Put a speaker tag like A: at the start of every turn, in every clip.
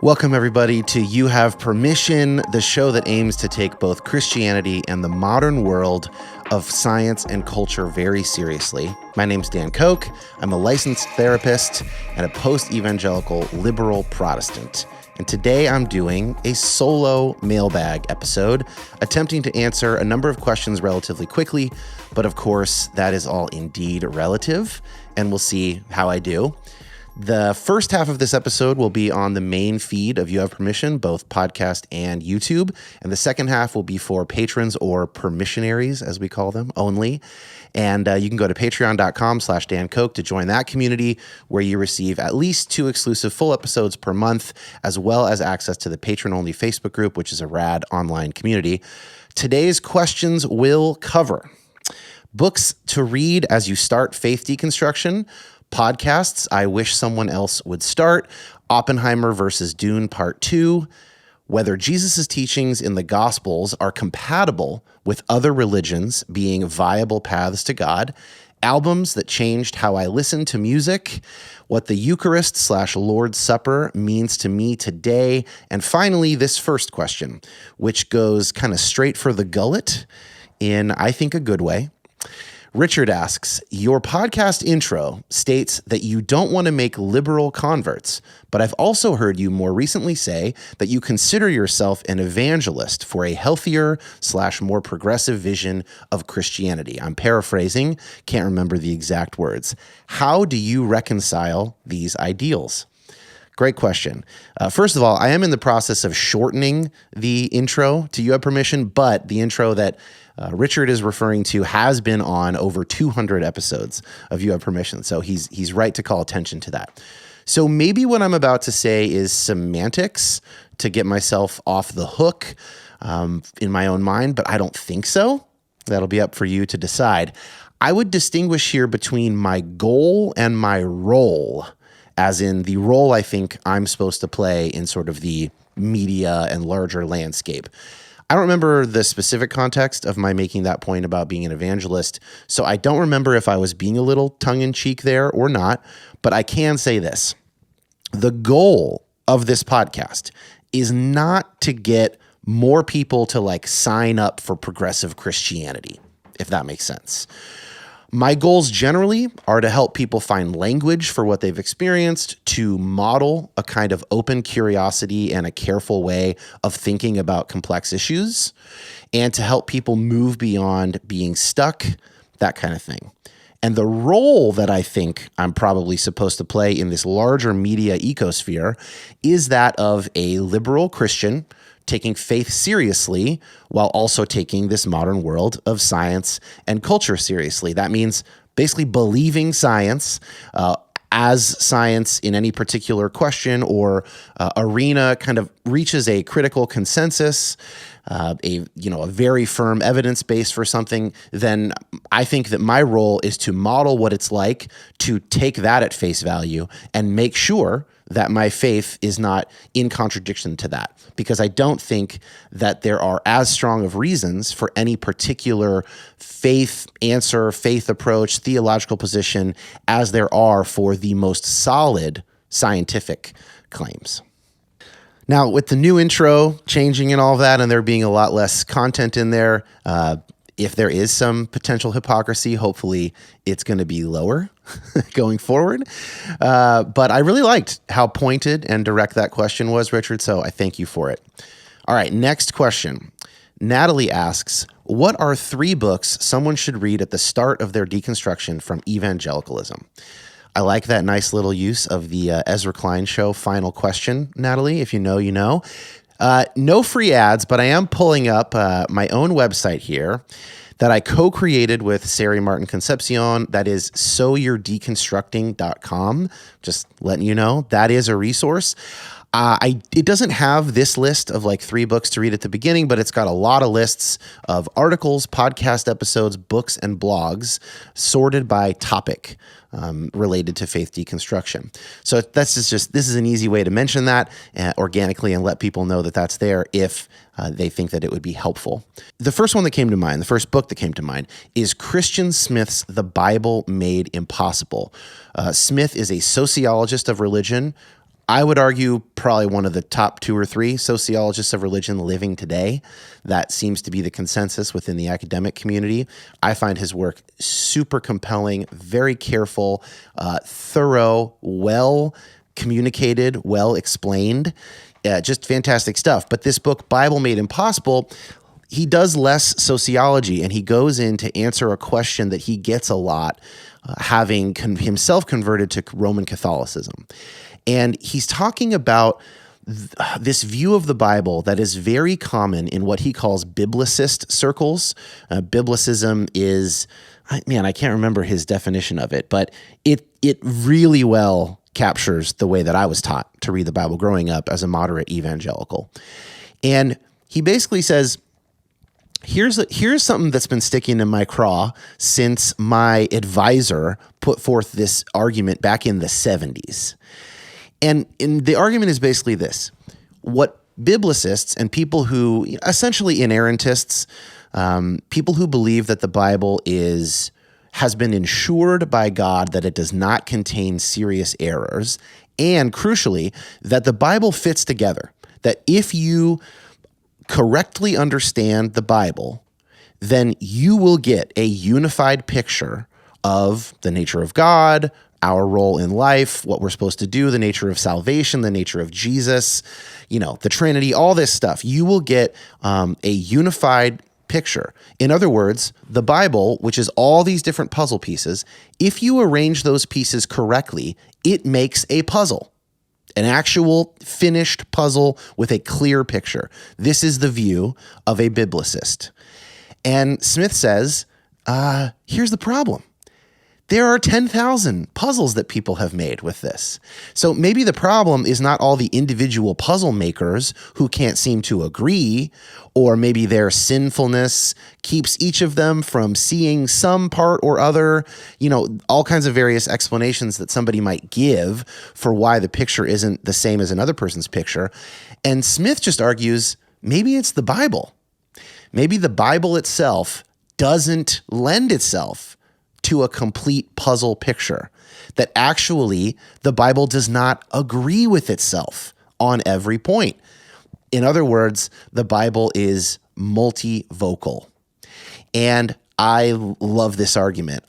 A: Welcome, everybody, to You Have Permission, the show that aims to take both Christianity and the modern world of science and culture very seriously. My name's Dan Koch. I'm a licensed therapist and a post-evangelical liberal Protestant. And today I'm doing a solo mailbag episode, attempting to answer a number of questions relatively quickly. But of course, that is all indeed relative, and we'll see how I do. The first half of this episode will be on the main feed of You Have Permission, both podcast and YouTube. And the second half will be for patrons or permissionaries, as we call them, only. And you can go to patreon.com/Dan Koch to join that community, where you receive at least 2 exclusive full episodes per month, as well as access to the patron-only Facebook group, which is a rad online community. Today's questions will cover books to read as you start faith deconstruction, podcasts I wish someone else would start, Oppenheimer versus Dune Part 2, whether Jesus' teachings in the Gospels are compatible with other religions being viable paths to God, albums that changed how I listen to music, what the Eucharist/Lord's Supper means to me today, and finally, this first question, which goes kind of straight for the gullet in, I think, a good way. Richard asks, your podcast intro states that you don't want to make liberal converts, but I've also heard you more recently say that you consider yourself an evangelist for a healthier/more progressive vision of Christianity. I'm paraphrasing, can't remember the exact words. How do you reconcile these ideals? Great question. First of all, I am in the process of shortening the intro to You Have Permission, but the intro that Richard is referring to has been on over 200 episodes of You Have Permission, so he's right to call attention to that. So maybe what I'm about to say is semantics to get myself off the hook in my own mind, but I don't think so. That'll be up for you to decide. I would distinguish here between my goal and my role, as in the role I think I'm supposed to play in sort of the media and larger landscape. I don't remember the specific context of my making that point about being an evangelist, so I don't remember if I was being a little tongue-in-cheek there or not, but I can say this. The goal of this podcast is not to get more people to sign up for progressive Christianity, if that makes sense. My goals generally are to help people find language for what they've experienced, to model a kind of open curiosity and a careful way of thinking about complex issues, and to help people move beyond being stuck, that kind of thing. And the role that I think I'm probably supposed to play in this larger media ecosphere is that of a liberal Christian taking faith seriously while also taking this modern world of science and culture seriously. That means basically believing science as science in any particular question or arena kind of reaches a critical consensus, a very firm evidence base for something, then I think that my role is to model what it's like to take that at face value and make sure that my faith is not in contradiction to that, because I don't think that there are as strong of reasons for any particular faith answer, faith approach, theological position as there are for the most solid scientific claims. Now, with the new intro changing and all that, and there being a lot less content in there, if there is some potential hypocrisy, hopefully it's going to be lower going forward. But I really liked how pointed and direct that question was, Richard, so I thank you for it. All right, next question. Natalie asks, what are 3 books someone should read at the start of their deconstruction from evangelicalism? I like that nice little use of the Ezra Klein Show final question, Natalie. If you know, you know. No free ads, but I am pulling up my own website here that I co-created with Sari Martin Concepcion. That is soyou'redeconstructing.com. Just letting you know, that is a resource. It doesn't have this list of 3 books to read at the beginning, but it's got a lot of lists of articles, podcast episodes, books, and blogs sorted by topic related to faith deconstruction. So this is an easy way to mention that organically and let people know that that's there if they think that it would be helpful. The first one that came to mind, the first book that came to mind, is Christian Smith's The Bible Made Impossible. Smith is a sociologist of religion, I would argue probably one of the top 2 or 3 sociologists of religion living today. That seems to be the consensus within the academic community. I find his work super compelling, very careful, thorough, well communicated, well explained, just fantastic stuff. But this book, Bible Made Impossible, he does less sociology, and he goes in to answer a question that he gets a lot, having himself converted to Roman Catholicism. And he's talking about this view of the Bible that is very common in what he calls biblicist circles. Biblicism is, I can't remember his definition of it, but it really well captures the way that I was taught to read the Bible growing up as a moderate evangelical. And he basically says, here's something that's been sticking in my craw since my advisor put forth this argument back in the 70s. And the argument is basically this: what biblicists and people who, essentially inerrantists, people who believe that the Bible has been ensured by God that it does not contain serious errors, and crucially, that the Bible fits together, that if you correctly understand the Bible, then you will get a unified picture of the nature of God, our role in life, what we're supposed to do, the nature of salvation, the nature of Jesus, the Trinity, all this stuff. You will get a unified picture. In other words, the Bible, which is all these different puzzle pieces, if you arrange those pieces correctly, it makes a puzzle. An actual finished puzzle with a clear picture. This is the view of a biblicist. And Smith says, here's the problem. There are 10,000 puzzles that people have made with this. So maybe the problem is not all the individual puzzle makers who can't seem to agree, or maybe their sinfulness keeps each of them from seeing some part or other, all kinds of various explanations that somebody might give for why the picture isn't the same as another person's picture. And Smith just argues, maybe it's the Bible. Maybe the Bible itself doesn't lend itself to a complete puzzle picture, that actually the Bible does not agree with itself on every point. In other words, the Bible is multivocal. And I love this argument.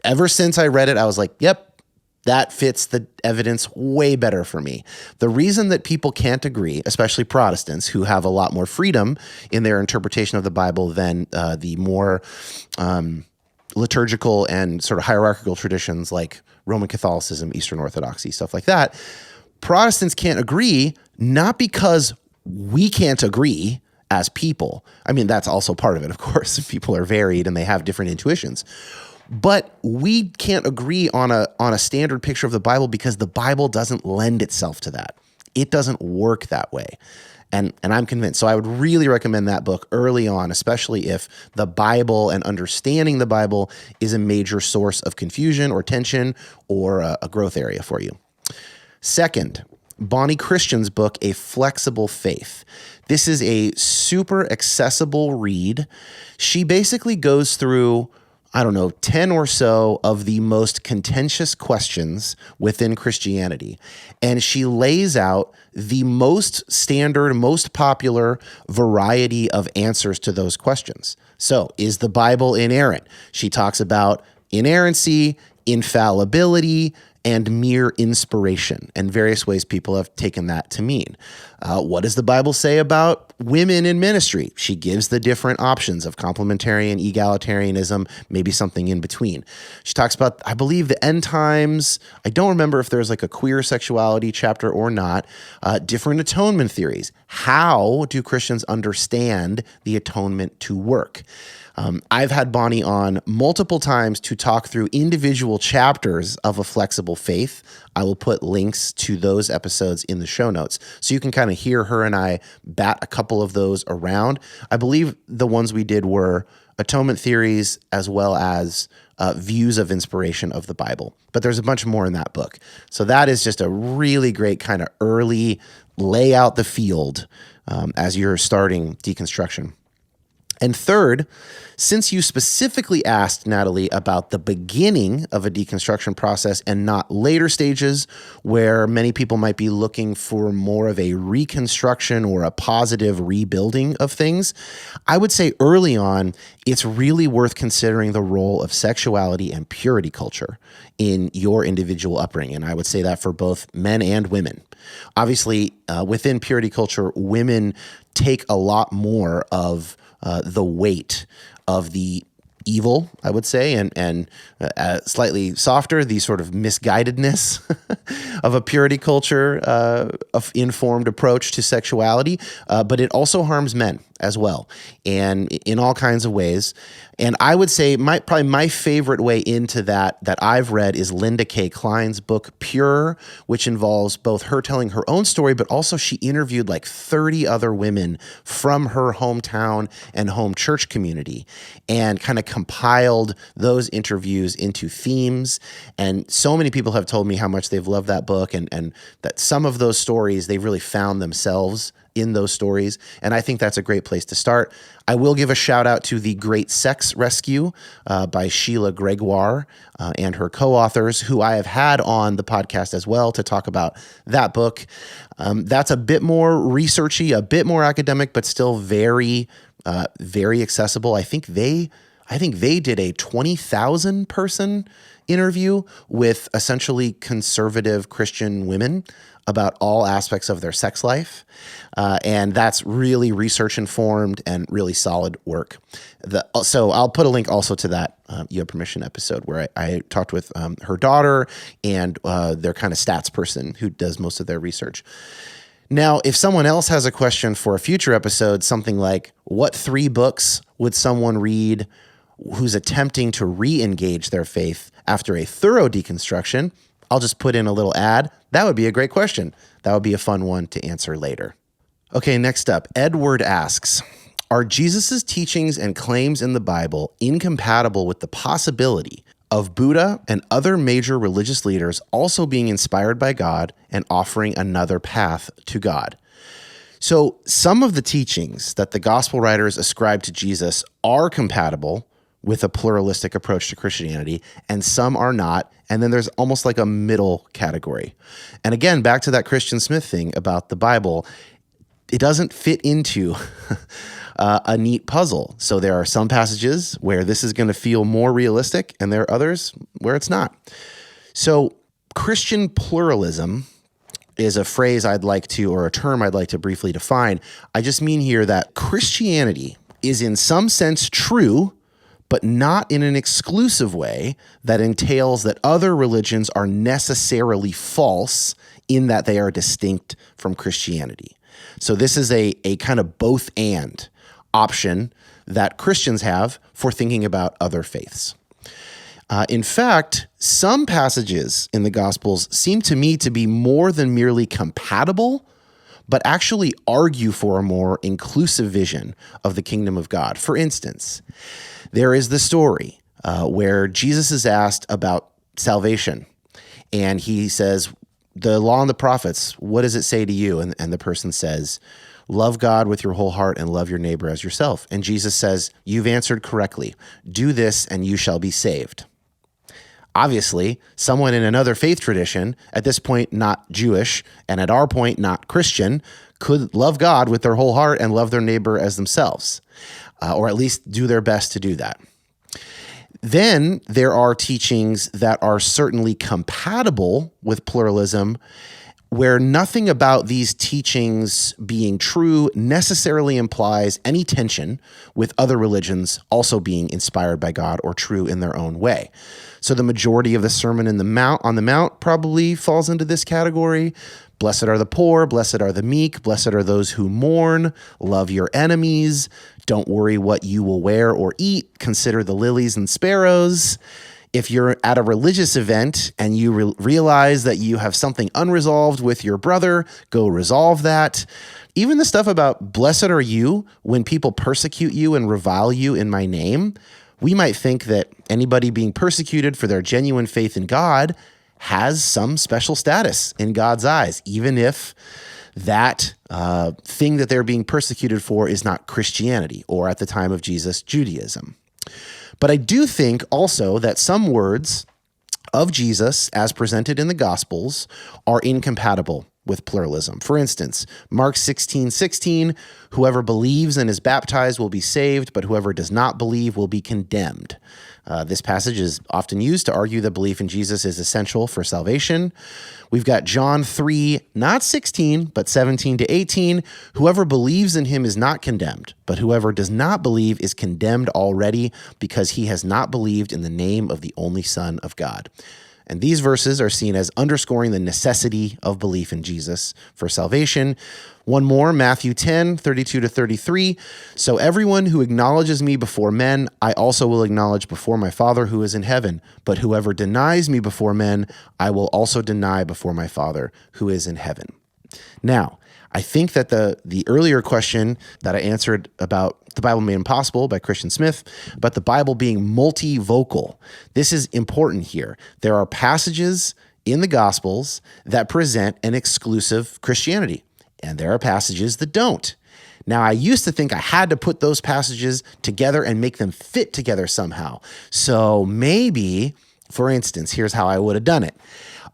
A: Ever since I read it, I was like, yep, that fits the evidence way better for me. The reason that people can't agree, especially Protestants who have a lot more freedom in their interpretation of the Bible than the more liturgical and sort of hierarchical traditions like Roman Catholicism, Eastern Orthodoxy, stuff like that. Protestants can't agree, not because we can't agree as people. That's also part of it, of course. People are varied and they have different intuitions. But we can't agree on a standard picture of the Bible because the Bible doesn't lend itself to that. It doesn't work that way. And I'm convinced. So I would really recommend that book early on, especially if the Bible and understanding the Bible is a major source of confusion or tension or a growth area for you. Second, Bonnie Christian's book, A Flexible Faith. This is a super accessible read. She basically goes through 10 or so of the most contentious questions within Christianity. And she lays out the most standard, most popular variety of answers to those questions. So, is the Bible inerrant? She talks about inerrancy, infallibility, and mere inspiration, and various ways people have taken that to mean. What does the Bible say about women in ministry? She gives the different options of complementarian, egalitarianism, maybe something in between. She talks about, I believe, the end times. I don't remember if there's like a queer sexuality chapter or not. Different atonement theories. How do Christians understand the atonement to work? I've had Bonnie on multiple times to talk through individual chapters of A Flexible Faith. I will put links to those episodes in the show notes so you can kind of hear her and I bat a couple of those around. I believe the ones we did were atonement theories as well as views of inspiration of the Bible. But there's a bunch more in that book. So that is just a really great kind of early lay out the field as you're starting deconstruction. And third, since you specifically asked, Natalie, about the beginning of a deconstruction process and not later stages where many people might be looking for more of a reconstruction or a positive rebuilding of things, I would say early on, it's really worth considering the role of sexuality and purity culture in your individual upbringing. And I would say that for both men and women. Obviously, within purity culture, women take a lot more of the weight of the evil, I would say, and slightly softer, the sort of misguidedness of a purity culture of informed approach to sexuality, but it also harms men as well, and in all kinds of ways. And I would say probably my favorite way into that I've read is Linda K. Klein's book, Pure, which involves both her telling her own story, but also she interviewed like 30 other women from her hometown and home church community and kind of compiled those interviews into themes. And so many people have told me how much they've loved that book and that some of those stories, they've really found themselves in those stories. And I think that's a great place to start. I will give a shout out to The Great Sex Rescue by Sheila Gregoire and her co-authors, who I have had on the podcast as well to talk about that book. That's a bit more researchy, a bit more academic, but still very, very accessible. I think they did a 20,000 person interview with essentially conservative Christian women about all aspects of their sex life. And that's really research informed and really solid work. So I'll put a link also to that You Have Permission episode where I talked with her daughter and their kind of stats person who does most of their research. Now, if someone else has a question for a future episode, something like, what 3 books would someone read who's attempting to re-engage their faith after a thorough deconstruction? I'll just put in a little ad. That would be a great question. That would be a fun one to answer later. Okay, next up, Edward asks, are Jesus's teachings and claims in the Bible incompatible with the possibility of Buddha and other major religious leaders also being inspired by God and offering another path to God? So some of the teachings that the gospel writers ascribe to Jesus are compatible with a pluralistic approach to Christianity, and some are not. And then there's almost like a middle category. And again, back to that Christian Smith thing about the Bible, it doesn't fit into a neat puzzle. So there are some passages where this is going to feel more realistic, and there are others where it's not. So Christian pluralism is a phrase I'd like to, or a term I'd like to briefly define. I just mean here that Christianity is in some sense true, but not in an exclusive way that entails that other religions are necessarily false in that they are distinct from Christianity. So this is a kind of both and option that Christians have for thinking about other faiths. In fact, some passages in the Gospels seem to me to be more than merely compatible, but actually argue for a more inclusive vision of the kingdom of God. For instance, there is the story where Jesus is asked about salvation, and he says, the law and the prophets, what does it say to you? And the person says, love God with your whole heart and love your neighbor as yourself. And Jesus says, you've answered correctly. Do this and you shall be saved. Obviously, someone in another faith tradition, at this point not Jewish, and at our point not Christian, could love God with their whole heart and love their neighbor as themselves, or at least do their best to do that. Then there are teachings that are certainly compatible with pluralism, where nothing about these teachings being true necessarily implies any tension with other religions also being inspired by God or true in their own way. So the majority of the Sermon on the Mount probably falls into this category. Blessed are the poor, blessed are the meek, blessed are those who mourn, love your enemies, don't worry what you will wear or eat, consider the lilies and sparrows. If you're at a religious event and you realize that you have something unresolved with your brother, go resolve that. Even the stuff about blessed are you when people persecute you and revile you in my name, we might think that anybody being persecuted for their genuine faith in God has some special status in God's eyes, even if that thing that they're being persecuted for is not Christianity, or at the time of Jesus, Judaism. But I do think also that some words of Jesus, as presented in the Gospels, are incompatible with pluralism. For instance, Mark 16:16, whoever believes and is baptized will be saved, but whoever does not believe will be condemned. This passage is often used to argue that belief in Jesus is essential for salvation. We've got John 3, not 16, but 17 to 18. Whoever believes in him is not condemned, but whoever does not believe is condemned already because he has not believed in the name of the only Son of God. And these verses are seen as underscoring the necessity of belief in Jesus for salvation. One more, Matthew 10, 32 to 33. So everyone who acknowledges me before men, I also will acknowledge before my Father who is in heaven. But whoever denies me before men, I will also deny before my Father who is in heaven. Now, I think that the earlier question that I answered about The Bible Made Impossible by Christian Smith, about the Bible being multivocal, this is important here. There are passages in the Gospels that present an exclusive Christianity, and there are passages that don't. Now, I used to think I had to put those passages together and make them fit together somehow. So maybe, for instance, here's how I would have done it.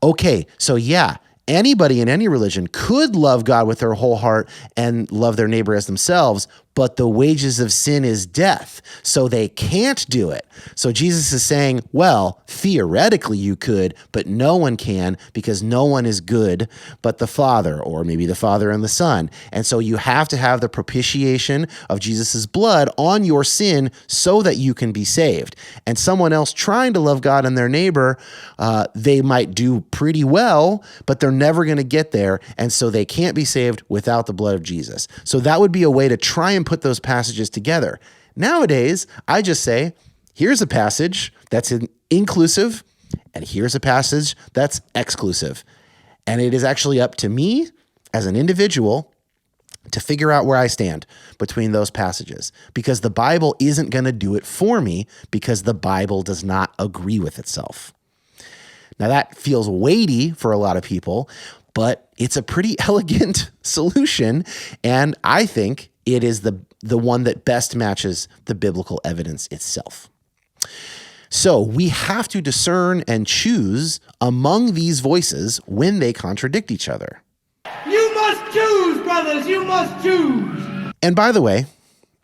A: Okay, so yeah, anybody in any religion could love God with their whole heart and love their neighbor as themselves, but the wages of sin is death, so they can't do it. So Jesus is saying, well, theoretically you could, but no one can because no one is good but the Father, or maybe the Father and the Son. And so you have to have the propitiation of Jesus's blood on your sin so that you can be saved. And someone else trying to love God and their neighbor, they might do pretty well, but they're never going to get there. And so they can't be saved without the blood of Jesus. So that would be a way to try and put those passages together. Nowadays, I just say, here's a passage that's inclusive, and here's a passage that's exclusive. And it is actually up to me as an individual to figure out where I stand between those passages, because the Bible isn't going to do it for me because the Bible does not agree with itself. Now that feels weighty for a lot of people, but it's a pretty elegant solution, and I think it is the one that best matches the biblical evidence itself. So we have to discern and choose among these voices when they contradict each other.
B: You must choose, brothers, you must choose.
A: And by the way,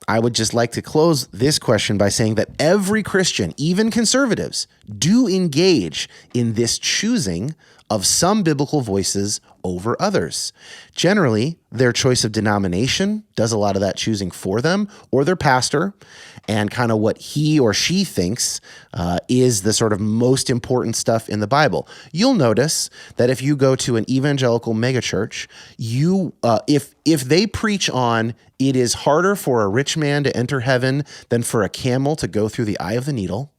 A: I would just like to close this question by saying that every Christian, even conservatives, do engage in this choosing of some biblical voices over others. Generally, their choice of denomination does a lot of that choosing for them, or their pastor, and kind of what he or she thinks is the sort of most important stuff in the Bible. You'll notice that if you go to an evangelical megachurch, if they preach on it is harder for a rich man to enter heaven than for a camel to go through the eye of the needle,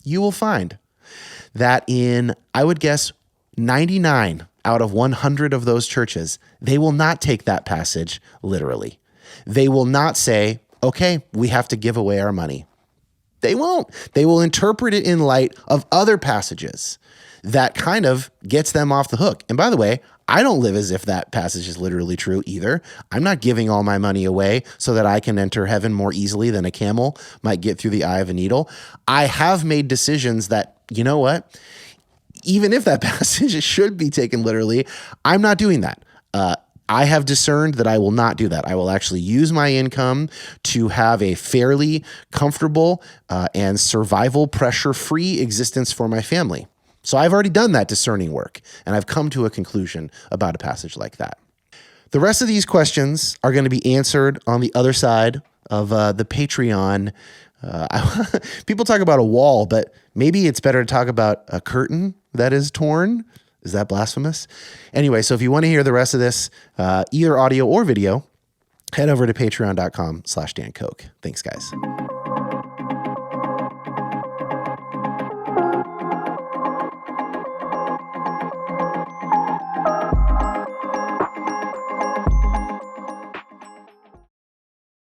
A: you will find that in, I would guess, 99 out of 100 of those churches, they will not take that passage literally. They will not say, okay, we have to give away our money. They won't. They will interpret it in light of other passages that kind of gets them off the hook. And by the way, I don't live as if that passage is literally true either. I'm not giving all my money away so that I can enter heaven more easily than a camel might get through the eye of a needle. I have made decisions that, you know what? Even if that passage should be taken literally, I'm not doing that. I have discerned that I will not do that. I will actually use my income to have a fairly comfortable and survival pressure-free existence for my family. So I've already done that discerning work, and I've come to a conclusion about a passage like that. The rest of these questions are going to be answered on the other side of the Patreon. People talk about a wall, but maybe it's better to talk about a curtain that is torn. Is that blasphemous? Anyway, so if you want to hear the rest of this, either audio or video, head over to patreon.com/Dan Koch. Thanks, guys.